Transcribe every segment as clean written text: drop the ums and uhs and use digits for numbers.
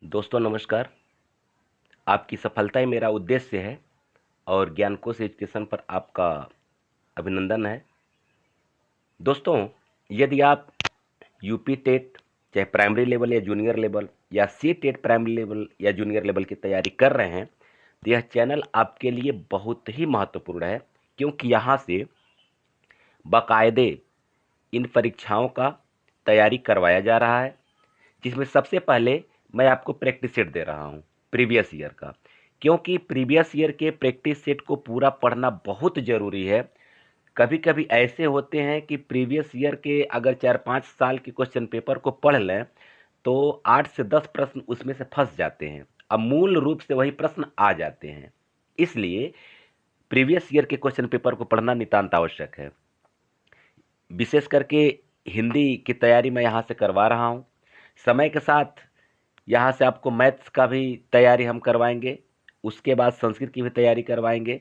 दोस्तों नमस्कार। आपकी सफलता ही मेरा उद्देश्य है और ज्ञानकोश एजुकेशन पर आपका अभिनंदन है। दोस्तों, यदि आप यूपी टेट चाहे प्राइमरी लेवल या जूनियर लेवल या सी टेट प्राइमरी लेवल या जूनियर लेवल की तैयारी कर रहे हैं तो यह चैनल आपके लिए बहुत ही महत्वपूर्ण है, क्योंकि यहाँ से बाकायदे इन परीक्षाओं का तैयारी करवाया जा रहा है, जिसमें सबसे पहले मैं आपको प्रैक्टिस सेट दे रहा हूँ प्रीवियस ईयर का। क्योंकि प्रीवियस ईयर के प्रैक्टिस सेट को पूरा पढ़ना बहुत ज़रूरी है। कभी कभी ऐसे होते हैं कि प्रीवियस ईयर के अगर 4-5 साल के क्वेश्चन पेपर को पढ़ लें तो 8 से 10 प्रश्न उसमें से फंस जाते हैं, अब मूल रूप से वही प्रश्न आ जाते हैं। इसलिए प्रीवियस ईयर के क्वेश्चन पेपर को पढ़ना नितांत आवश्यक है। विशेष करके हिंदी की तैयारी मैं यहाँ से करवा रहा हूँ। समय के साथ यहाँ से आपको मैथ्स का भी तैयारी हम करवाएंगे, उसके बाद संस्कृत की भी तैयारी करवाएंगे,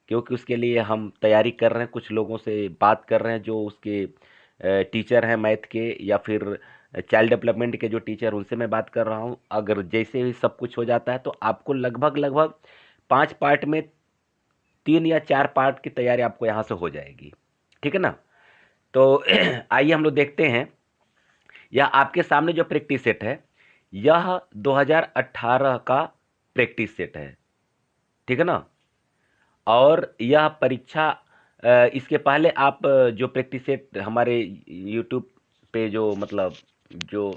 क्योंकि उसके लिए हम तैयारी कर रहे हैं। कुछ लोगों से बात कर रहे हैं जो उसके टीचर हैं मैथ के, या फिर चाइल्ड डेवलपमेंट के जो टीचर, उनसे मैं बात कर रहा हूँ। अगर जैसे ही सब कुछ हो जाता है तो आपको लगभग लगभग 5 पार्ट में 3 या 4 पार्ट की तैयारी आपको यहाँ से हो जाएगी। ठीक है ना? तो आइए हम लोग देखते हैं। यह आपके सामने जो प्रैक्टिस सेट है, यह 2018 का प्रैक्टिस सेट है। ठीक है ना? और यह परीक्षा इसके पहले आप जो प्रैक्टिस सेट हमारे यूट्यूब पे जो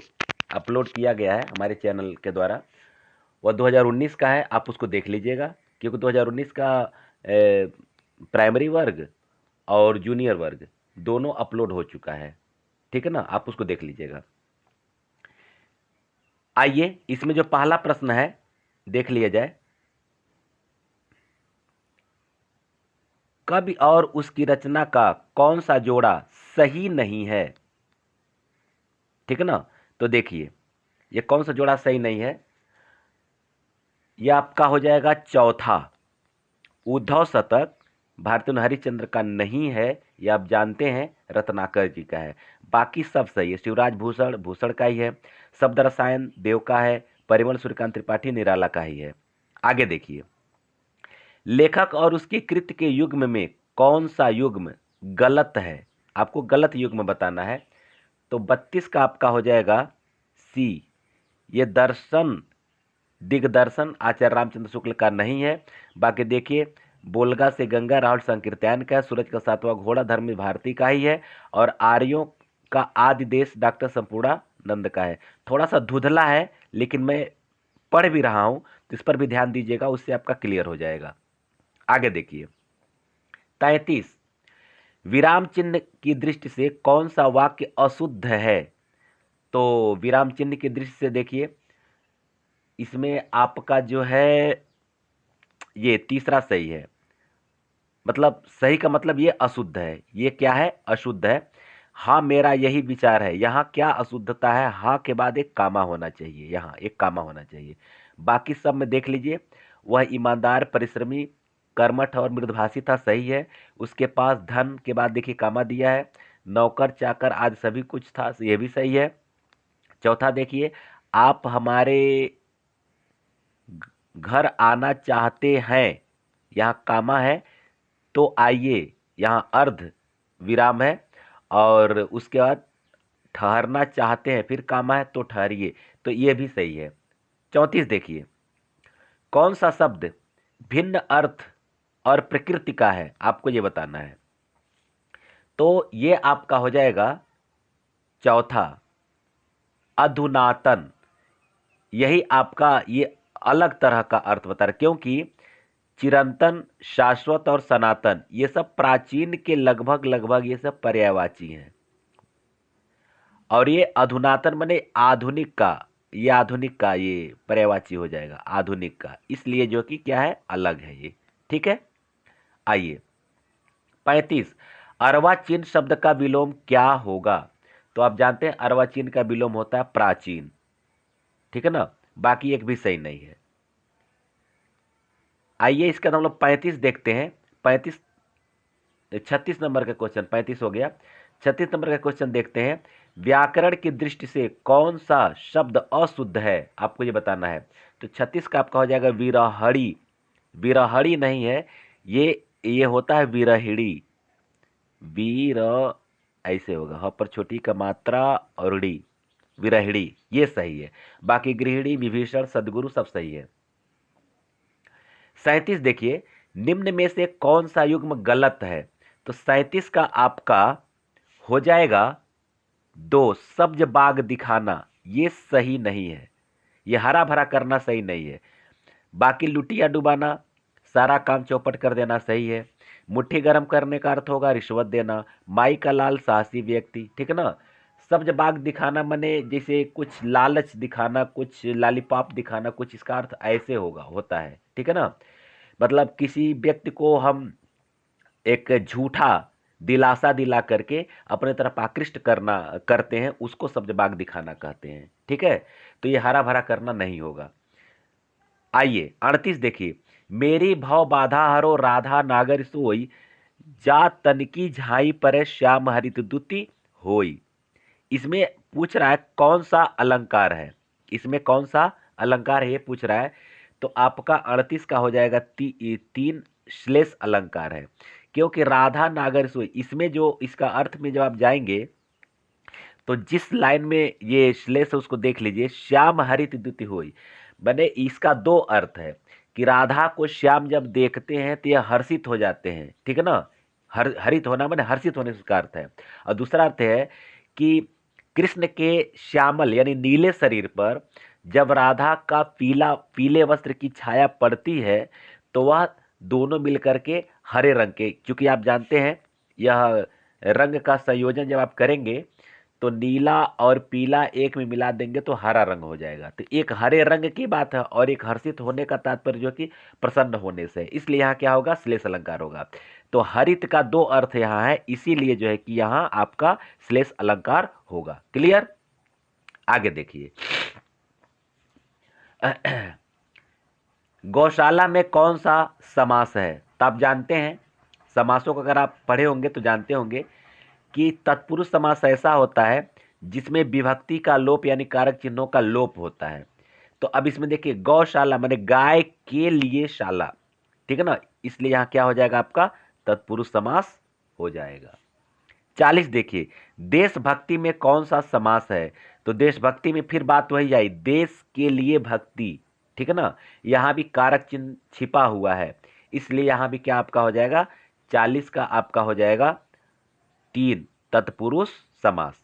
अपलोड किया गया है हमारे चैनल के द्वारा, वह 2019 का है। आप उसको देख लीजिएगा, क्योंकि 2019 का प्राइमरी वर्ग और जूनियर वर्ग दोनों अपलोड हो चुका है। ठीक है ना? आप उसको देख लीजिएगा। आइए इसमें जो पहला प्रश्न है देख लिया जाए। कवि और उसकी रचना का कौन सा जोड़ा सही नहीं है? ठीक है ना? तो देखिए ये कौन सा जोड़ा सही नहीं है। यह आपका हो जाएगा चौथा। उद्धव शतक भारतेंदु हरिश्चंद्र का नहीं है, यह आप जानते हैं, रत्नाकर जी का है। बाकी सब सही है। शिवराज भूषण भूषण का ही है। शब्द रसायन देव का है। परिमल सूर्यकांत त्रिपाठी निराला का ही है। आगे देखिए, लेखक और उसकी कृति के युग्म में कौन सा युग्म गलत है? आपको गलत युग्म बताना है। तो 32 का आपका हो जाएगा सी। ये दर्शन दिग्दर्शन आचार्य रामचंद्र शुक्ल का नहीं है। बाकी देखिए, बोलगा से गंगा राहुल संकीर्तन का है। सूरज का सातवां घोड़ा धर्म भारती का ही है। और आर्यों का आदि देश डॉक्टर संपूर्णानंद का है। थोड़ा सा धुंधला है, लेकिन मैं पढ़ भी रहा हूं तो इस पर भी ध्यान दीजिएगा, उससे आपका क्लियर हो जाएगा। आगे देखिए, 33, विराम चिन्ह की दृष्टि से कौन सा वाक्य अशुद्ध है? तो विराम चिन्ह की दृष्टि से देखिए, इसमें आपका जो है ये तीसरा सही है। मतलब सही का मतलब ये अशुद्ध है। ये क्या है? अशुद्ध है। हाँ, मेरा यही विचार है। यहाँ क्या अशुद्धता है? हाँ के बाद एक कामा होना चाहिए, यहाँ एक कामा होना चाहिए। बाकी सब में देख लीजिए, वह ईमानदार परिश्रमी कर्मठ और मृदभाषी था, सही है। उसके पास धन के बाद देखिए कामा दिया है। नौकर चाकर आज सभी कुछ था, ये भी सही है। चौथा देखिए, आप हमारे घर आना चाहते हैं, यहाँ कामा है तो आइए, यहाँ अर्ध विराम है। और उसके बाद ठहरना चाहते हैं, फिर कामा है तो ठहरिए, तो ये भी सही है। 34 देखिए, कौन सा शब्द भिन्न अर्थ और प्रकृति का है? आपको ये बताना है। तो ये आपका हो जाएगा चौथा, अधुनातन। यही आपका ये अलग तरह का अर्थ बता रहा है, क्योंकि चिरंतन, शाश्वत और सनातन ये सब प्राचीन के लगभग लगभग ये सब पर्यायवाची हैं। और ये अधुनातन माने आधुनिक का, ये आधुनिक का ये पर्यायवाची हो जाएगा, आधुनिक का, इसलिए जो कि क्या है, अलग है ये। ठीक है? आइए 35, अर्वाचीन शब्द का विलोम क्या होगा? तो आप जानते हैं अर्वाचीन का विलोम होता है प्राचीन। ठीक है ना? बाकी एक भी सही नहीं है। आइए इसका हम लोग 35 देखते हैं। 35, 36 नंबर का क्वेश्चन 35 हो गया। 36 नंबर का क्वेश्चन देखते हैं। व्याकरण की दृष्टि से कौन सा शब्द अशुद्ध है, आपको ये बताना है। तो 36 का आपका हो जाएगा विरहड़ी। विरहड़ी नहीं है, ये होता है विरहिड़ी। वीर ऐसे होगा, ह पर छोटी का मात्रा और ड़ी, विरहिड़ी, ये सही है। बाकी गृहिणी, विभीषण, सदगुरु सब सही है। 37 देखिए, निम्न में से कौन सा युग्म गलत है। तो 37 का आपका हो जाएगा दो, सब्ज बाग दिखाना, ये सही नहीं है। ये हरा भरा करना सही नहीं है। बाकी लुटिया डुबाना, सारा काम चौपट कर देना सही है। मुट्ठी गर्म करने का अर्थ होगा रिश्वत देना। माई का लाल, साहसी व्यक्ति, ठीक है ना। सब्ज बाग दिखाना मने जैसे कुछ लालच दिखाना, कुछ लॉलीपॉप दिखाना, कुछ इसका अर्थ ऐसे होता है, ठीक है ना। मतलब किसी व्यक्ति को हम एक झूठा दिलासा दिला करके अपने तरफ आकृष्ट करते हैं, उसको सब्ज बाग दिखाना कहते हैं, ठीक है। तो ये हरा भरा करना नहीं होगा। आइए 38 देखिए, मेरी भव बाधा हरो राधा नागर सोई, जा तनकी झाई पर श्याम हरित दुति होई। इसमें पूछ रहा है कौन सा अलंकार है, इसमें कौन सा अलंकार है ये पूछ रहा है। तो आपका 38 का हो जाएगा तीन श्लेष अलंकार है, क्योंकि राधा नागर सोई, इसमें जो इसका अर्थ में जब आप जाएंगे तो जिस लाइन में ये श्लेष है उसको देख लीजिए, श्याम हरित द्युति होई, बने इसका दो अर्थ है कि राधा को श्याम जब देखते हैं तो यह हर्षित हो जाते हैं, ठीक है ना। हरित होना मैंने हर्षित होने का अर्थ है। और दूसरा अर्थ है कि कृष्ण के श्यामल यानी नीले शरीर पर जब राधा का पीले वस्त्र की छाया पड़ती है तो वह दोनों मिलकर के हरे रंग के, क्योंकि आप जानते हैं यह रंग का संयोजन जब आप करेंगे तो नीला और पीला एक में मिला देंगे तो हरा रंग हो जाएगा। तो एक हरे रंग की बात है और एक हर्षित होने का तात्पर्य जो कि प्रसन्न होने से है, इसलिए यहाँ क्या होगा, श्लेष अलंकार होगा। तो हरित का दो अर्थ यहाँ है, इसीलिए जो है कि यहाँ आपका श्लेष अलंकार होगा। क्लियर। आगे देखिए, गौशाला में कौन सा समास है। तो आप जानते हैं समासों को, अगर आप पढ़े होंगे तो जानते होंगे कि तत्पुरुष समास ऐसा होता है जिसमें विभक्ति का लोप यानी कारक चिन्हों का लोप होता है। तो अब इसमें देखिए, गौशाला माने गाय के लिए शाला, ठीक है ना, इसलिए यहां क्या हो जाएगा, आपका तत्पुरुष समास हो जाएगा। 40 देखिए, देशभक्ति में कौन सा समास है। तो देशभक्ति में फिर बात वही आई, देश के लिए भक्ति, ठीक है ना। यहां भी कारक चिन्ह छिपा हुआ है, इसलिए यहां भी क्या आपका हो जाएगा, 40 का आपका हो जाएगा 3 तत्पुरुष समास।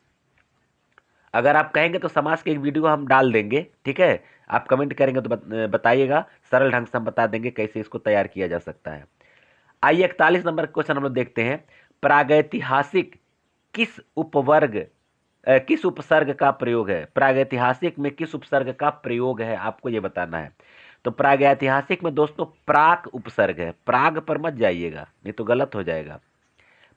अगर आप कहेंगे तो समास के एक वीडियो हम डाल देंगे, ठीक है। आप कमेंट करेंगे तो बताइएगा, सरल ढंग से हम बता देंगे कैसे इसको तैयार किया जा सकता है। आइए 41 नंबर क्वेश्चन हम लोग देखते हैं। प्रागैतिहासिक किस किस उपसर्ग का प्रयोग है। प्रागैतिहासिक में किस उपसर्ग का प्रयोग है, आपको यह बताना है। तो प्रागैतिहासिक में दोस्तों प्राक उपसर्ग है, प्राग पर मत जाइएगा नहीं तो गलत हो जाएगा।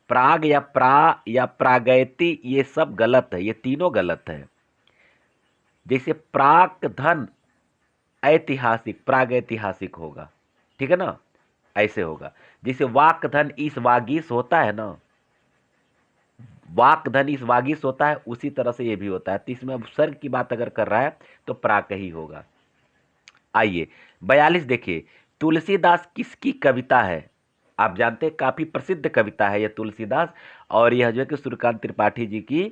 प्राग या प्रागैति ये सब गलत है, ये तीनों गलत है। जैसे प्राक धन ऐतिहासिक, प्रागैतिहासिक होगा, ठीक है ना, ऐसे होगा। जैसे वाक धन इस वागीस होता है ना, वाक धन इस वागीस होता है, उसी तरह से ये भी होता है। तो इसमें उपसर्ग की बात अगर कर रहा है तो प्राक ही होगा। आइए 42 देखिए, तुलसीदास किसकी कविता है। आप जानते हैं काफी प्रसिद्ध कविता है यह तुलसीदास, और यह जो है कि सूर्यकांत त्रिपाठी जी की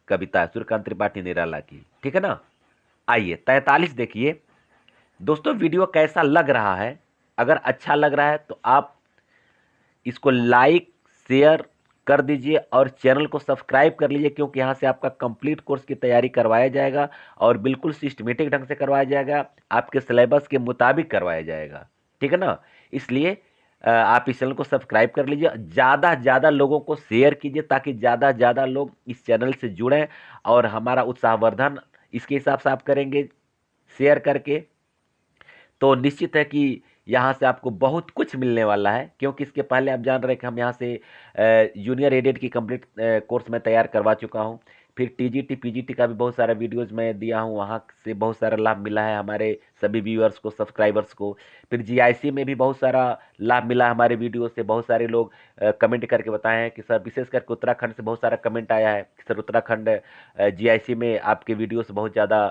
कविता है, सूर्यकांत त्रिपाठी निराला की, ठीक है ना। आइए 43 देखिए, दोस्तों वीडियो कैसा लग रहा है। अगर अच्छा लग रहा है तो आप इसको लाइक शेयर कर दीजिए और चैनल को सब्सक्राइब कर लीजिए, क्योंकि यहाँ से आपका कंप्लीट कोर्स की तैयारी करवाया जाएगा और बिल्कुल सिस्टमेटिक ढंग से करवाया जाएगा, आपके सिलेबस के मुताबिक करवाया जाएगा, ठीक है ना। इसलिए आप इस चैनल को सब्सक्राइब कर लीजिए, ज़्यादा से ज़्यादा लोगों को शेयर कीजिए ताकि ज़्यादा से ज़्यादा लोग इस चैनल से जुड़ें और हमारा उत्साहवर्धन इसके हिसाब से आप करेंगे शेयर करके, तो निश्चित है कि यहाँ से आपको बहुत कुछ मिलने वाला है। क्योंकि इसके पहले आप जान रहे हैं कि हम यहाँ से जूनियर एडेड की कंप्लीट कोर्स में तैयार करवा चुका हूँ, फिर टीजीटी पीजीटी का भी बहुत सारा वीडियोज़ मैं दिया हूँ, वहाँ से बहुत सारा लाभ मिला है हमारे सभी व्यूअर्स को, सब्सक्राइबर्स को। फिर जीआईसी में भी बहुत सारा लाभ मिला हमारे वीडियो से। बहुत सारे लोग कमेंट करके बताए हैं कि सर, विशेष करके उत्तराखंड से बहुत सारा कमेंट आया है कि सर उत्तराखंड जीआईसी में आपके वीडियो से बहुत ज़्यादा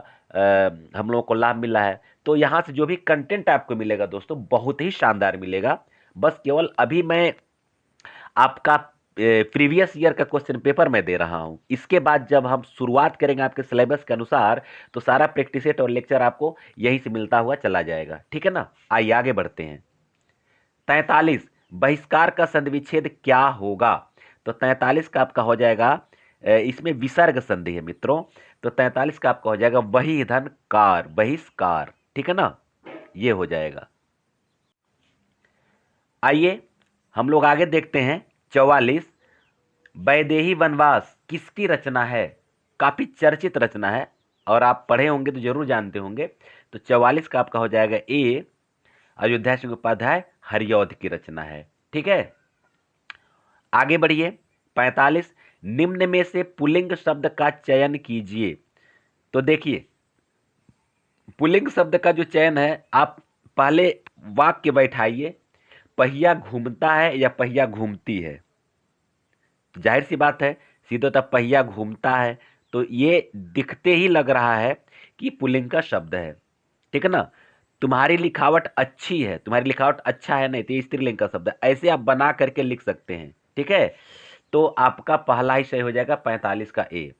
हम लोगों को लाभ मिला है। तो यहाँ से जो भी कंटेंट आपको मिलेगा दोस्तों, बहुत ही शानदार मिलेगा। बस केवल अभी मैं आपका प्रीवियस ईयर का क्वेश्चन पेपर मैं दे रहा हूं। इसके बाद जब हम शुरुआत करेंगे आपके सिलेबस के अनुसार, तो सारा प्रैक्टिस सेट और लेक्चर आपको यहीं से मिलता हुआ चला जाएगा। ठीक है ना, आइए आगे बढ़ते हैं। 43, बहिष्कार का संधिविच्छेद क्या होगा? तो 43 का आपका हो जाएगा, इसमें विसर्ग संधि है मित्रों, तो 43 का आपका हो जाएगा बहिधन कार, बहिष्कार। ठीक है ना, ये हो जाएगा। आइए हम लोग आगे देखते हैं। 44, वैदेही वनवास किसकी रचना है? काफी चर्चित रचना है और आप पढ़े होंगे तो जरूर जानते होंगे। तो 44 का आपका हो जाएगा ए, अयोध्या सिंह उपाध्याय हरिऔध की रचना है। ठीक है, आगे बढ़िए। 45, निम्न में से पुल्लिंग शब्द का चयन कीजिए। तो देखिए, पुल्लिंग शब्द का जो चयन है, आप पहले वाक्य बैठाइए, पहिया घूमता है या पहिया घूमती है। तो जाहिर सी बात है, सीधे तब पहिया घूमता है, तो ये दिखते ही लग रहा है कि पुल्लिंग का शब्द है। ठीक है ना, तुम्हारी लिखावट अच्छी है, तुम्हारी लिखावट अच्छा है, नहीं तो ये स्त्रीलिंग का शब्द है, ऐसे आप बना करके लिख सकते हैं। ठीक है, तो आपका पहला ही सही हो जाएगा 45 का ए।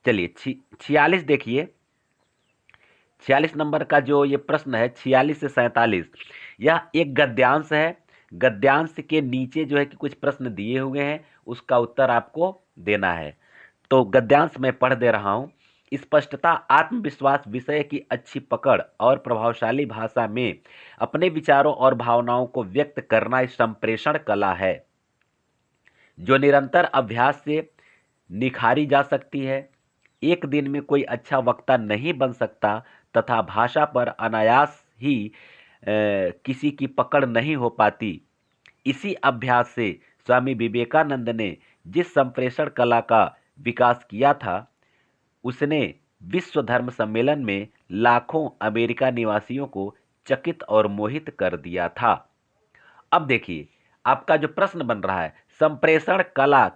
चलिए 46 देखिए, 46 नंबर का जो ये प्रश्न है, 46 से 47, यह एक गद्यांश है। गद्यांश के नीचे जो है कि कुछ प्रश्न दिए हुए हैं, उसका उत्तर आपको देना है। तो गद्यांश मैं पढ़ दे रहा हूं। स्पष्टता, आत्मविश्वास, विषय की अच्छी पकड़ और प्रभावशाली भाषा में अपने विचारों और भावनाओं को व्यक्त करना संप्रेषण कला है, जो निरंतर अभ्यास से निखारी जा सकती है। एक दिन में कोई अच्छा वक्ता नहीं बन सकता तथा भाषा पर अनायास ही किसी की पकड़ नहीं हो पाती। इसी अभ्यास से स्वामी विवेकानंद ने जिस संप्रेषण कला का विकास किया था, उसने विश्व धर्म सम्मेलन में लाखों अमेरिका निवासियों को चकित और मोहित कर दिया था। अब देखिए, आपका जो प्रश्न बन रहा है, संप्रेषण कला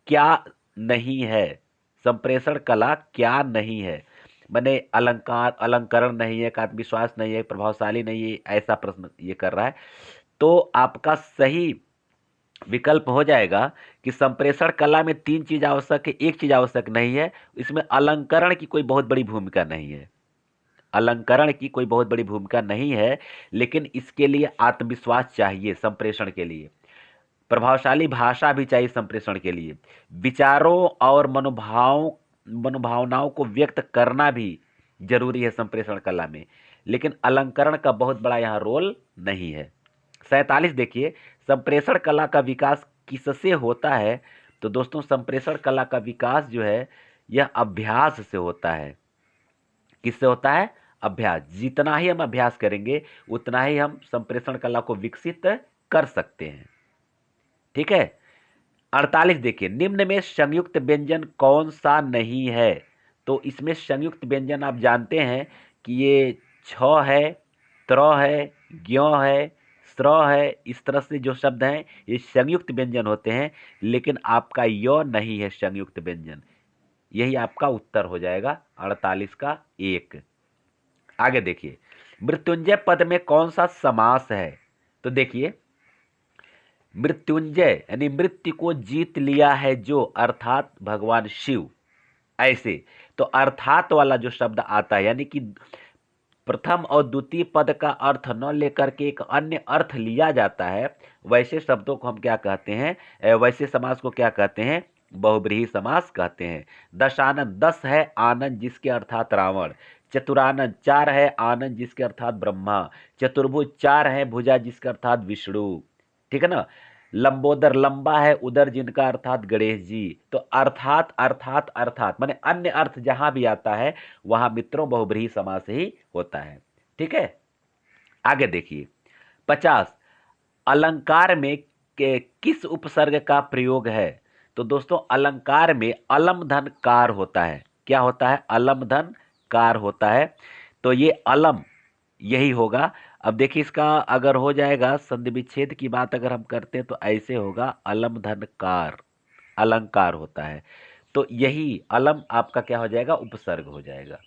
क्या नहीं है? संप्रेषण कला क्या नहीं है? मैंने अलंकार, अलंकरण नहीं है, आत्मविश्वास नहीं है, प्रभावशाली नहीं है, ऐसा प्रश्न ये कर रहा है। तो आपका सही विकल्प हो जाएगा कि संप्रेषण कला में 3 चीज आवश्यक है, एक चीज आवश्यक नहीं है। इसमें अलंकरण की कोई बहुत बड़ी भूमिका नहीं है, अलंकरण की कोई बहुत बड़ी भूमिका नहीं है, लेकिन इसके लिए आत्मविश्वास चाहिए संप्रेषण के लिए, प्रभावशाली भाषा भी चाहिए संप्रेषण के लिए, विचारों और मनोभावनाओं को व्यक्त करना भी जरूरी है संप्रेषण कला में, लेकिन अलंकरण का बहुत बड़ा यहाँ रोल नहीं है। 47 देखिए, संप्रेषण कला का विकास किससे होता है? तो दोस्तों, संप्रेषण कला का विकास जो है, यह अभ्यास से होता है। किससे होता है? अभ्यास। जितना ही हम अभ्यास करेंगे, उतना ही हम संप्रेषण कला को विकसित कर सकते हैं। ठीक है, 48 देखिए, निम्न में संयुक्त व्यंजन कौन सा नहीं है? तो इसमें संयुक्त व्यंजन आप जानते हैं कि ये छ है, त्र है, ज्ञ है, स्र है, इस तरह से जो शब्द हैं ये संयुक्त व्यंजन होते हैं, लेकिन आपका य नहीं है संयुक्त व्यंजन। यही आपका उत्तर हो जाएगा 48 का 1। आगे देखिए, मृत्युंजय पद में कौन सा समास है? तो देखिए, मृत्युंजय यानी मृत्यु को जीत लिया है जो, अर्थात भगवान शिव, ऐसे। तो अर्थात वाला जो शब्द आता है, यानी कि प्रथम और द्वितीय पद का अर्थ न लेकर के एक अन्य अर्थ लिया जाता है, वैसे शब्दों को हम क्या कहते हैं? वैसे समास को क्या कहते हैं? बहुब्रीहि समास कहते हैं। दशानन, 10 है आनंद जिसके अर्थात रावण। चतुरानन, 4 है आनंद जिसके अर्थात ब्रह्मा। चतुर्भुज, 4 है भुजा जिसके अर्थात विष्णु। ठीक है ना। लंबोदर, लंबा है उदर जिनका अर्थात गणेश जी। तो अर्थात अर्थात अर्थात माने अन्य अर्थ जहां भी आता है, वहां मित्रों बहुब्रीहि समास ही होता है। ठीक है, आगे देखिए 50, अलंकार में किस उपसर्ग का प्रयोग है? तो दोस्तों अलंकार में अलम धन कार होता है। क्या होता है? अलम धन कार होता है। तो ये अलम यही होगा। अब देखिए इसका अगर हो जाएगा संधि विच्छेद की बात अगर हम करते हैं तो ऐसे होगा अलम धन कार, अलंकार होता है। तो यही अलम आपका क्या हो जाएगा? उपसर्ग हो जाएगा।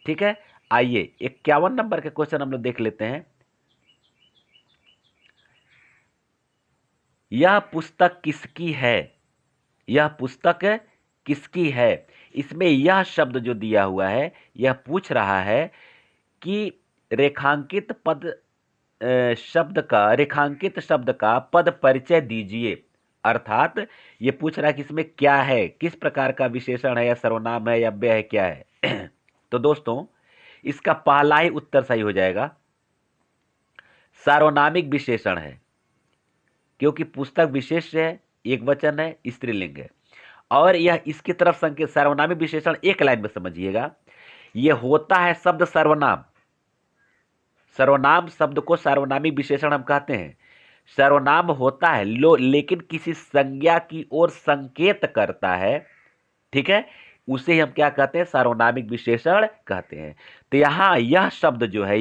ठीक है। आइए 51 नंबर के क्वेश्चन हम लोग देख लेते हैं। यह पुस्तक किसकी है? यह पुस्तक किसकी है? इसमें यह शब्द जो दिया हुआ है यह पूछ रहा है कि रेखांकित पद रेखांकित शब्द का पद परिचय दीजिए। अर्थात ये पूछ रहा है कि इसमें क्या है, किस प्रकार का विशेषण है या सर्वनाम है या व्यय है, क्या है। तो दोस्तों इसका पहला ही उत्तर सही हो जाएगा, सार्वनामिक विशेषण है। क्योंकि पुस्तक विशेष है, एक वचन है, स्त्रीलिंग है, और यह इसकी तरफ संकेत। सार्वनामिक विशेषण एक लाइन में समझिएगा, यह होता है शब्द सर्वनाम। सर्वनाम शब्द को सार्वनामिक विशेषण हम कहते हैं। सर्वनाम होता है लेकिन किसी संज्ञा की ओर संकेत करता है। ठीक है, उसे हम क्या कहते हैं? सार्वनामिक विशेषण कहते हैं। तो यहां यह शब्द जो है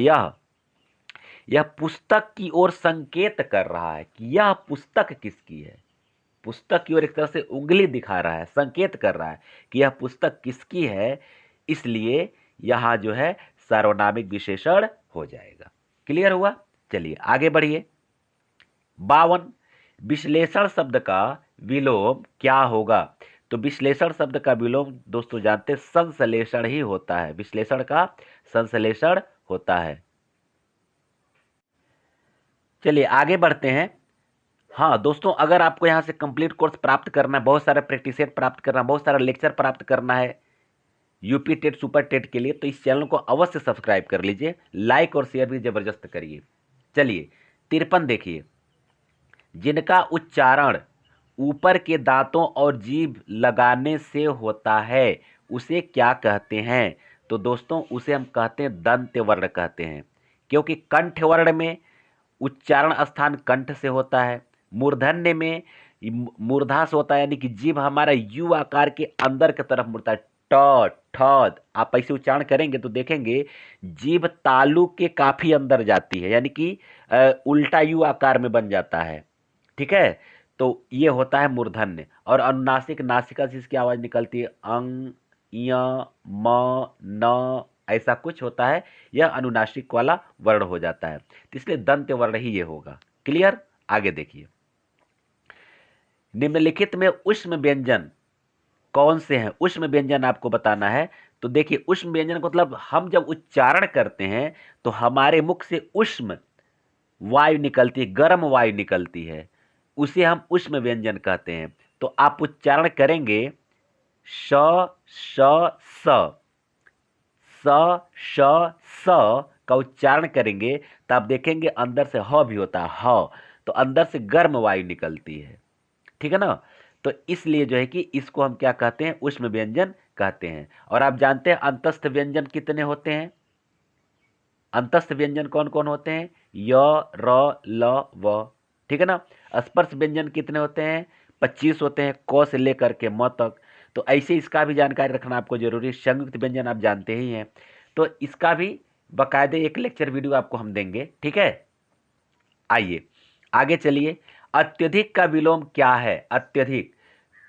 यह पुस्तक की ओर संकेत कर रहा है कि यह पुस्तक किसकी है। पुस्तक की ओर एक तरह से उंगली दिखा रहा है, संकेत कर रहा है कि यह पुस्तक किसकी है। इसलिए यहां जो है सार्वनामिक विशेषण हो जाएगा। क्लियर हुआ? चलिए आगे बढ़िए। 52, विश्लेषण शब्द का विलोम क्या होगा? तो विश्लेषण शब्द का विलोम दोस्तों जानते हैं संश्लेषण ही होता है। विश्लेषण का संश्लेषण होता है। चलिए आगे बढ़ते हैं। हाँ दोस्तों, अगर आपको यहाँ से कंप्लीट कोर्स प्राप्त करना है, बहुत सारा प्रैक्टिस सेट प्राप्त करना है, बहुत सारा लेक्चर प्राप्त करना है यूपी टेट सुपर टेट के लिए, तो इस चैनल को अवश्य सब्सक्राइब कर लीजिए, लाइक और शेयर भी जबरदस्त करिए। चलिए 53 देखिए, जिनका उच्चारण ऊपर के दांतों और जीभ लगाने से होता है उसे क्या कहते हैं? तो दोस्तों उसे हम कहते हैं दंत्य वर्ण कहते हैं। क्योंकि कंठ वर्ण में उच्चारण स्थान कंठ से होता है, मूर्धन्य में मूर्धा से होता है, यानी कि जीभ हमारा यू आकार के अंदर की तरफ मुड़ता है। ट ठ, आप ऐसे उच्चारण करेंगे तो देखेंगे जीभ तालु के काफी अंदर जाती है, यानी कि उल्टा यू आकार में बन जाता है। ठीक है, तो ये होता है मूर्धन्य। और अनुनासिक, नासिका से इसकी आवाज निकलती है अंग, य, म, न, ऐसा कुछ होता है, यह अनुनासिक वाला वर्ण हो जाता है। तो इसलिए दंत्य वर्ण ही ये होगा। क्लियर? आगे देखिए, निम्नलिखित में ऊष्म व्यंजन कौन से हैं? ऊष्म व्यंजन आपको बताना है। तो देखिए ऊष्म व्यंजन का मतलब हम जब उच्चारण करते हैं तो हमारे मुख से ऊष्म वायु निकलती है, गर्म वायु निकलती है, उसे हम ऊष्म व्यंजन कहते हैं। तो आप उच्चारण करेंगे श श स, स श स का उच्चारण करेंगे तो आप देखेंगे अंदर से ह भी होता है, ह, तो अंदर से गर्म वायु निकलती है। ठीक है ना? तो इसलिए जो है कि इसको हम क्या कहते हैं? ऊष्म व्यंजन कहते हैं। और आप जानते हैं अंतस्थ व्यंजन कितने होते हैं? अंतस्थ व्यंजन कौन कौन होते हैं? य, र, ल, व। ठीक है ना? स्पर्श व्यंजन कितने होते हैं? 25 होते हैं, क से लेकर के म तक। तो ऐसे इसका भी जानकारी रखना आपको जरूरी है। संयुक्त व्यंजन आप जानते ही हैं, तो इसका भी बाकायदे एक लेक्चर वीडियो आपको हम देंगे। ठीक है, आइए आगे चलिए। अत्यधिक का विलोम क्या है? अत्यधिक,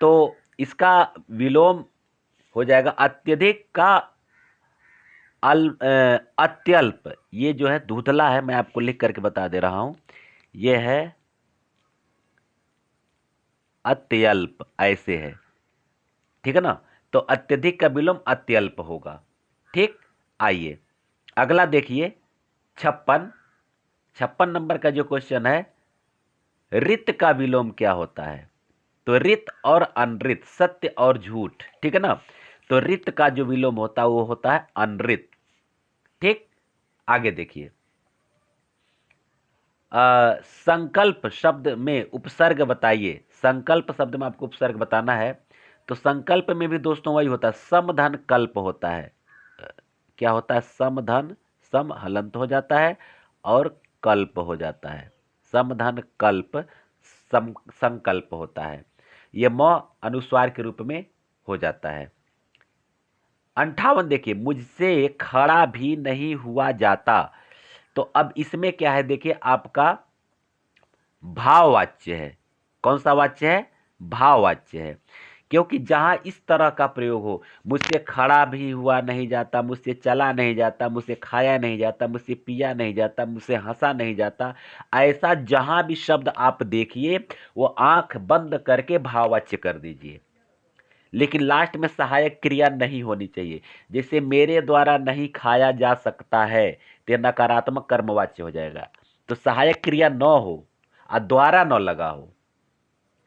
तो इसका विलोम हो जाएगा अत्यधिक का अत्यल्प। ये जो है धुंधला है, मैं आपको लिख करके बता दे रहा हूं, ये है अत्यल्प, ऐसे है। ठीक है ना? तो अत्यधिक का विलोम अत्यल्प होगा। ठीक, आइए अगला देखिए 56। 56 नंबर का जो क्वेश्चन है, रित का विलोम क्या होता है? तो रित और अनरित, सत्य और झूठ। ठीक है ना? तो रित का जो विलोम होता है वो होता है अनरित। ठीक, आगे देखिए, संकल्प शब्द में उपसर्ग बताइए। संकल्प शब्द में आपको उपसर्ग बताना है। तो संकल्प में भी दोस्तों वही होता है, समधन कल्प होता है। क्या होता है? समधन, सम हलंत हो जाता है और कल्प हो जाता है। समधन कल्प संकल्प होता है। ये म अनुस्वार के रूप में हो जाता है। 58 देखिए, मुझसे खड़ा भी नहीं हुआ जाता। तो अब इसमें क्या है, देखिए आपका भाववाच्य है। कौन सा वाच्य है? भाववाच्य है। क्योंकि जहां इस तरह का प्रयोग हो, मुझसे खड़ा भी हुआ नहीं जाता, मुझसे चला नहीं जाता, मुझसे खाया नहीं जाता, मुझसे पिया नहीं जाता, मुझसे हंसा नहीं जाता, ऐसा जहां भी शब्द आप देखिए वो आंख बंद करके भाववाच्य कर दीजिए। लेकिन लास्ट में सहायक क्रिया नहीं होनी चाहिए। जैसे मेरे द्वारा नहीं खाया जा सकता है, तो यह नकारात्मक कर्मवाच्य हो जाएगा। तो सहायक क्रिया न हो और द्वारा न लगा हो,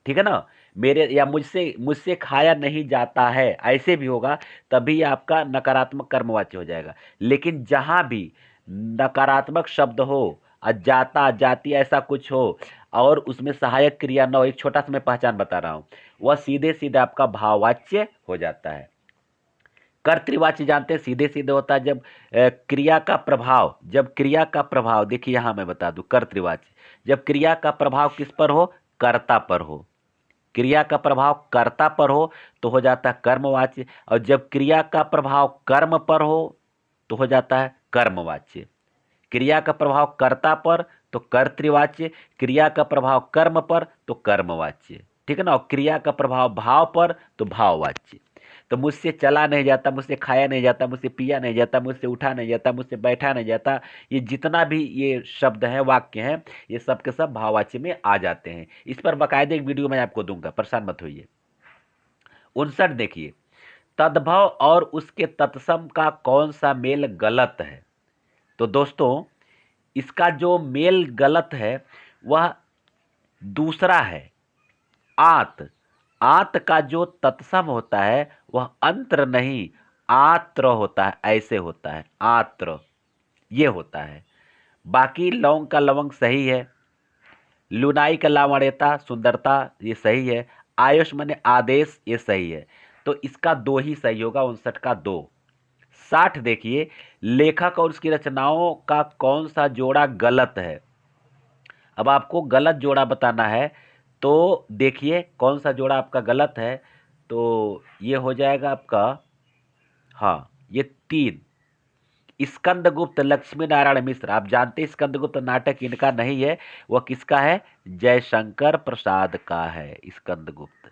ठीक है ना। मेरे या मुझसे मुझसे खाया नहीं जाता है, ऐसे भी होगा, तभी आपका नकारात्मक कर्मवाच्य हो जाएगा। लेकिन जहां भी नकारात्मक शब्द हो और जाता जाति ऐसा कुछ हो और उसमें सहायक क्रिया न हो, एक छोटा सा मैं पहचान बता रहा हूं, वह सीधे सीधे आपका भाववाच्य हो जाता है। कर्तृवाच्य जानते हैं सीधे सीधे होता है जब क्रिया का प्रभाव, जब क्रिया का प्रभाव, देखिए यहां मैं बता दूं, कर्तृवाच्य जब क्रिया का प्रभाव किस पर हो? कर्ता पर हो। क्रिया का प्रभाव कर्ता पर हो तो हो जाता है कर्मवाच्य, और जब क्रिया का प्रभाव कर्म पर हो तो हो जाता है कर्मवाच्य। क्रिया का प्रभाव कर्ता पर तो कर्तृवाच्य, क्रिया का प्रभाव कर्म पर तो कर्मवाच्य, ठीक है ना। और क्रिया का प्रभाव भाव पर तो भाववाच्य। तो मुझसे चला नहीं जाता, मुझसे खाया नहीं जाता, मुझसे पिया नहीं जाता, मुझसे उठा नहीं जाता, मुझसे बैठा नहीं जाता, ये जितना भी ये शब्द हैं, वाक्य हैं, ये सब के सब भाववाच्य में आ जाते हैं। इस पर बाकायदे एक वीडियो मैं आपको दूंगा, परेशान मत होइए। 59 देखिए, तद्भव और उसके तत्सम का कौन सा मेल गलत है? तो दोस्तों इसका जो मेल गलत है वह दूसरा है, आत। आत का जो तत्सम होता है वह अंत्र नहीं आत्र होता है, ऐसे होता है, आत्र ये होता है। बाकी लौंग का लवंग सही है, लुनाई का लावण्यता सुंदरता ये सही है, आयुष माने आदेश ये सही है। तो इसका दो ही सही होगा, 59 का दो। 60 देखिए, लेखक और उसकी रचनाओं का कौन सा जोड़ा गलत है? अब आपको गलत जोड़ा बताना है, तो देखिए कौन सा जोड़ा आपका गलत है। तो ये हो जाएगा आपका, हाँ ये 3, स्कंदगुप्त लक्ष्मी नारायण मिश्र। आप जानते हैं स्कंदगुप्त नाटक इनका नहीं है, वह किसका है? जयशंकर प्रसाद का है स्कंदगुप्त,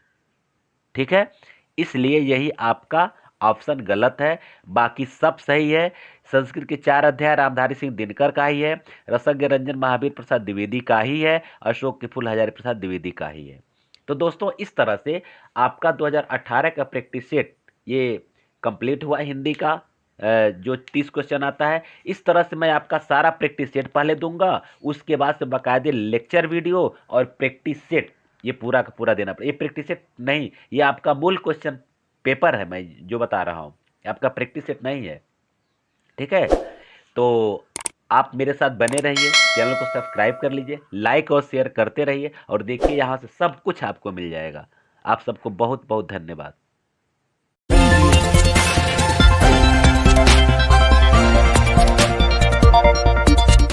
ठीक है। इसलिए यही आपका ऑप्शन गलत है, बाकी सब सही है। संस्कृत के 4 अध्याय रामधारी सिंह दिनकर का ही है, रसज्ञ रंजन महावीर प्रसाद द्विवेदी का ही है, अशोक के फूल हजारी प्रसाद द्विवेदी का ही है। तो दोस्तों इस तरह से आपका 2018 का प्रैक्टिस सेट ये कंप्लीट हुआ हिंदी का, जो 30 क्वेश्चन आता है। इस तरह से मैं आपका सारा प्रैक्टिस सेट पहले दूंगा, उसके बाद से बाकायदे लेक्चर वीडियो और प्रैक्टिस सेट ये पूरा का पूरा देना पड़ेगा। ये प्रैक्टिस सेट नहीं, ये आपका मूल क्वेश्चन पेपर है, मैं जो बता रहा हूँ, आपका प्रैक्टिस सेट नहीं है, ठीक है। तो आप मेरे साथ बने रहिए, चैनल को सब्सक्राइब कर लीजिए, लाइक और शेयर करते रहिए, और देखिए यहाँ से सब कुछ आपको मिल जाएगा। आप सबको बहुत बहुत धन्यवाद।